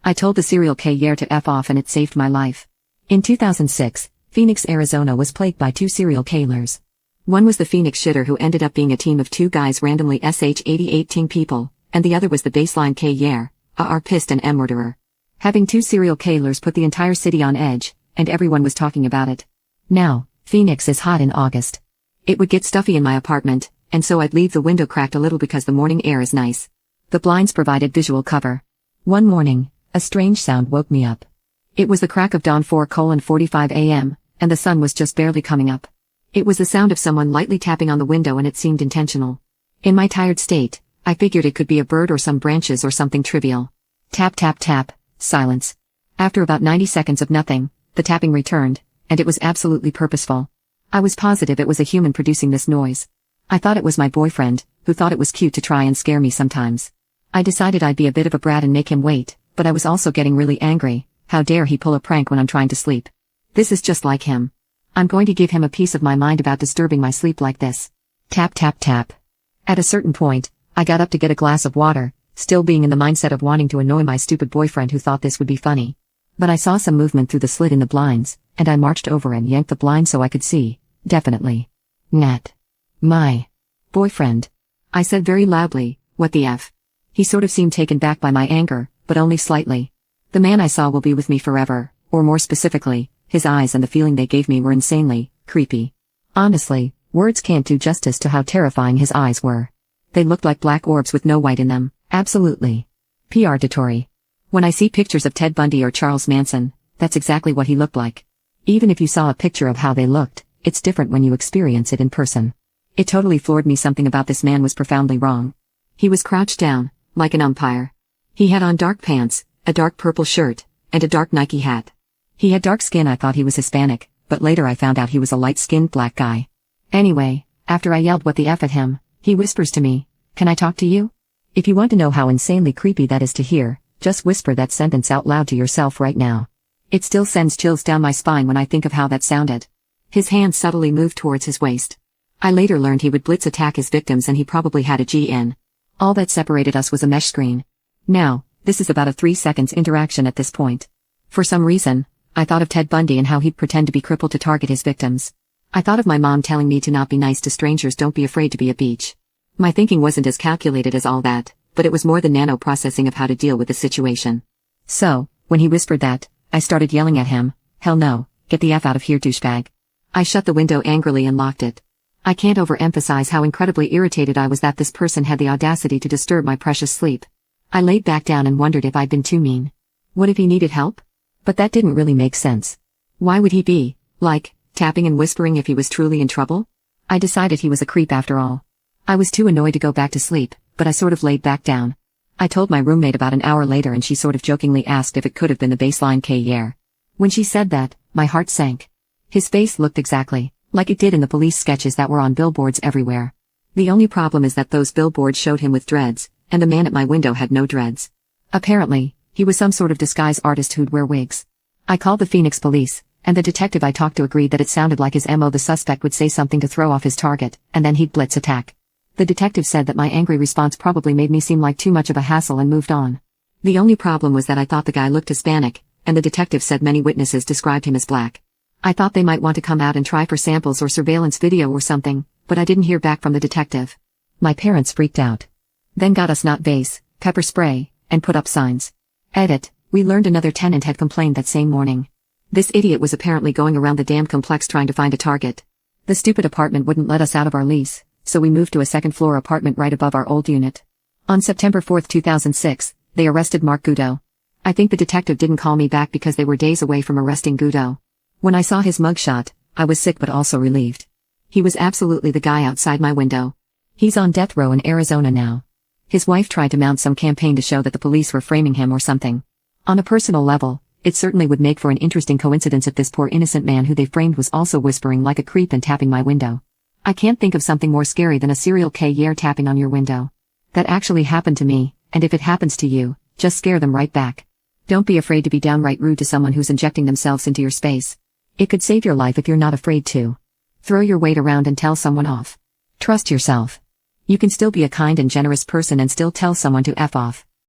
I told the serial killer to F off and it saved my life. In 2006, Phoenix, Arizona was plagued by 2 serial killers. One was the Phoenix shitter who ended up being a team of 2 guys randomly sh-88-ing people, and the other was the baseline killer, a pissed and murderer. Having 2 serial killers put the entire city on edge, and everyone was talking about it. Now, Phoenix is hot in August. It would get stuffy in my apartment, and so I'd leave the window cracked a little because the morning air is nice. The blinds provided visual cover. One morning, a strange sound woke me up. It was the crack of dawn 4:45 a.m., and the sun was just barely coming up. It was the sound of someone lightly tapping on the window and it seemed intentional. In my tired state, I figured it could be a bird or some branches or something trivial. Tap tap tap, silence. After about 90 seconds of nothing, the tapping returned, and it was absolutely purposeful. I was positive it was a human producing this noise. I thought it was my boyfriend, who thought it was cute to try and scare me sometimes. I decided I'd be a bit of a brat and make him wait, but I was also getting really angry. How dare he pull a prank when I'm trying to sleep? This is just like him. I'm going to give him a piece of my mind about disturbing my sleep like this. Tap tap tap. At a certain point, I got up to get a glass of water, still being in the mindset of wanting to annoy my stupid boyfriend who thought this would be funny. But I saw some movement through the slit in the blinds, and I marched over and yanked the blind so I could see. Definitely. Nat. My boyfriend. I said very loudly, "What the F?" He sort of seemed taken back by my anger, but only slightly. The man I saw will be with me forever, or more specifically, his eyes and the feeling they gave me were insanely creepy. Honestly, words can't do justice to how terrifying his eyes were. They looked like black orbs with no white in them, absolutely. Predatory. When I see pictures of Ted Bundy or Charles Manson, that's exactly what he looked like. Even if you saw a picture of how they looked, it's different when you experience it in person. It totally floored me. Something about this man was profoundly wrong. He was crouched down, like an umpire. He had on dark pants, a dark purple shirt, and a dark Nike hat. He had dark skin. I thought he was Hispanic, but later I found out he was a light-skinned black guy. Anyway, after I yelled "What the F" at him, he whispers to me, "Can I talk to you?" If you want to know how insanely creepy that is to hear, just whisper that sentence out loud to yourself right now. It still sends chills down my spine when I think of how that sounded. His hand subtly moved towards his waist. I later learned he would blitz attack his victims and he probably had a GN. All that separated us was a mesh screen. Now, this is about a 3 seconds interaction at this point. For some reason, I thought of Ted Bundy and how he'd pretend to be crippled to target his victims. I thought of my mom telling me to not be nice to strangers, don't be afraid to be a beach. My thinking wasn't as calculated as all that, but it was more the nano-processing of how to deal with the situation. So, when he whispered that, I started yelling at him, "Hell no, get the F out of here, douchebag." I shut the window angrily and locked it. I can't overemphasize how incredibly irritated I was that this person had the audacity to disturb my precious sleep. I laid back down and wondered if I'd been too mean. What if he needed help? But that didn't really make sense. Why would he be, like, tapping and whispering if he was truly in trouble? I decided he was a creep after all. I was too annoyed to go back to sleep, but I sort of laid back down. I told my roommate about an hour later and she sort of jokingly asked if it could have been the baseline killer. When she said that, my heart sank. His face looked exactly like it did in the police sketches that were on billboards everywhere. The only problem is that those billboards showed him with dreads, and the man at my window had no dreads. Apparently, he was some sort of disguise artist who'd wear wigs. I called the Phoenix police, and the detective I talked to agreed that it sounded like his MO. The suspect would say something to throw off his target, and then he'd blitz attack. The detective said that my angry response probably made me seem like too much of a hassle and moved on. The only problem was that I thought the guy looked Hispanic, and the detective said many witnesses described him as black. I thought they might want to come out and try for samples or surveillance video or something, but I didn't hear back from the detective. My parents freaked out. Then got us not base, pepper spray, and put up signs. Edit, we learned another tenant had complained that same morning. This idiot was apparently going around the damn complex trying to find a target. The stupid apartment wouldn't let us out of our lease, so we moved to a second-floor apartment right above our old unit. On September 4, 2006, they arrested Mark Goudeau. I think the detective didn't call me back because they were days away from arresting Goudeau. When I saw his mugshot, I was sick but also relieved. He was absolutely the guy outside my window. He's on death row in Arizona now. His wife tried to mount some campaign to show that the police were framing him or something. On a personal level, it certainly would make for an interesting coincidence if this poor innocent man who they framed was also whispering like a creep and tapping my window. I can't think of something more scary than a serial killer tapping on your window. That actually happened to me, and if it happens to you, just scare them right back. Don't be afraid to be downright rude to someone who's injecting themselves into your space. It could save your life if you're not afraid to. Throw your weight around and tell someone off. Trust yourself. You can still be a kind and generous person and still tell someone to F off.